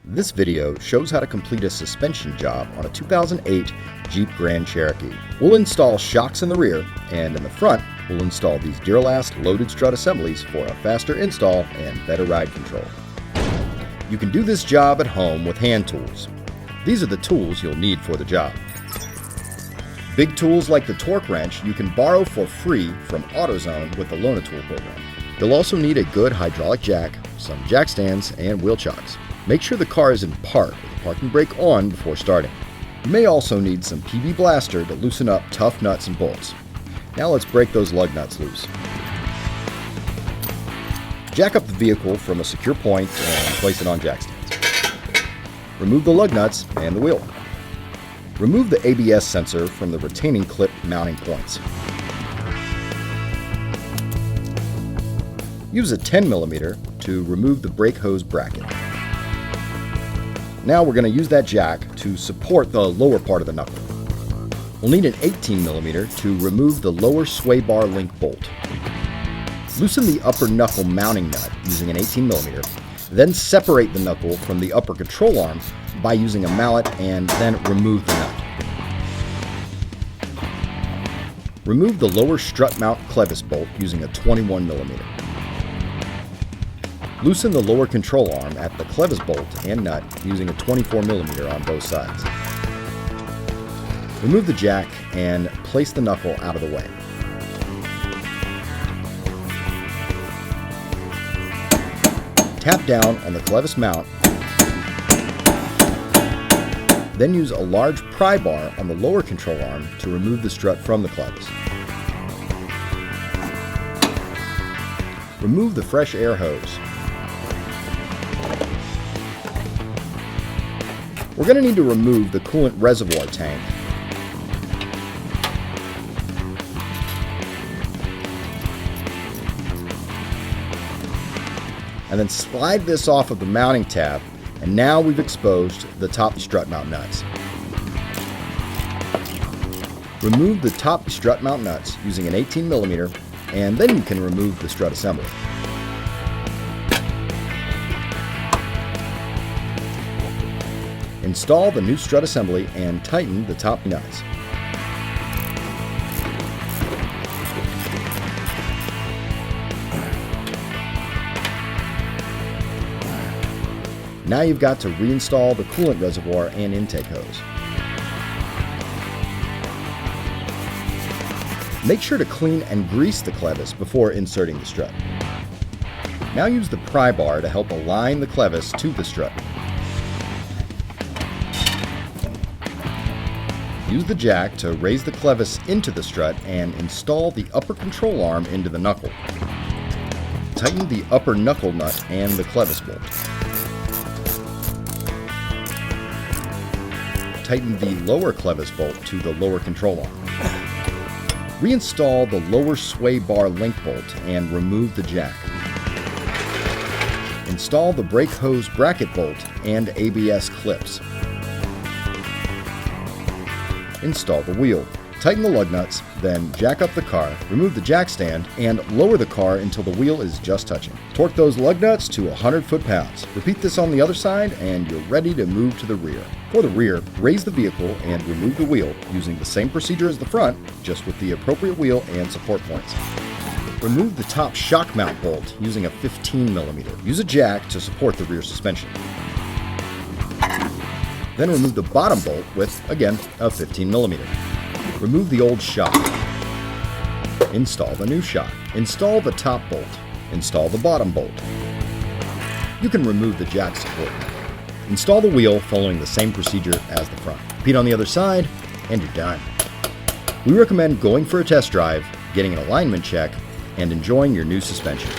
This video shows how to complete a suspension job on a 2008 Jeep Grand Cherokee. We'll install shocks in the rear, and in the front, we'll install these Duralast loaded strut assemblies for a faster install and better ride control. You can do this job at home with hand tools. These are the tools you'll need for the job. Big tools like the torque wrench you can borrow for free from AutoZone with the Loan-A-Tool program. You'll also need a good hydraulic jack, some jack stands, and wheel chocks. Make sure the car is in park with the parking brake on before starting. You may also need some PB Blaster to loosen up tough nuts and bolts. Now let's break those lug nuts loose. Jack up the vehicle from a secure point and place it on jack stands. Remove the lug nuts and the wheel. Remove the ABS sensor from the retaining clip mounting points. Use a 10mm to remove the brake hose bracket. Now we're going to use that jack to support the lower part of the knuckle. We'll need an 18mm to remove the lower sway bar link bolt. Loosen the upper knuckle mounting nut using an 18mm, then separate the knuckle from the upper control arm by using a mallet and then remove the nut. Remove the lower strut mount clevis bolt using a 21mm. Loosen the lower control arm at the clevis bolt and nut using a 24mm on both sides. Remove the jack and place the knuckle out of the way. Tap down on the clevis mount, then use a large pry bar on the lower control arm to remove the strut from the clevis. Remove the fresh air hose. We're going to need to remove the coolant reservoir tank. And then slide this off of the mounting tab, and now we've exposed the top strut mount nuts. Remove the top strut mount nuts using an 18mm, and then you can remove the strut assembly. Install the new strut assembly and tighten the top nuts. Now you've got to reinstall the coolant reservoir and intake hose. Make sure to clean and grease the clevis before inserting the strut. Now use the pry bar to help align the clevis to the strut. Use the jack to raise the clevis into the strut and install the upper control arm into the knuckle. Tighten the upper knuckle nut and the clevis bolt. Tighten the lower clevis bolt to the lower control arm. Reinstall the lower sway bar link bolt and remove the jack. Install the brake hose bracket bolt and ABS clips. Install the wheel. Tighten the lug nuts, then jack up the car, remove the jack stand, and lower the car until the wheel is just touching. Torque those lug nuts to 100 foot-pounds. Repeat this on the other side, and you're ready to move to the rear. For the rear, raise the vehicle and remove the wheel using the same procedure as the front, just with the appropriate wheel and support points. Remove the top shock mount bolt using a 15mm. Use a jack to support the rear suspension. Then remove the bottom bolt with, again, a 15mm. Remove the old shock. Install the new shock. Install the top bolt. Install the bottom bolt. You can remove the jack support. Install the wheel following the same procedure as the front. Repeat on the other side, and you're done. We recommend going for a test drive, getting an alignment check, and enjoying your new suspension.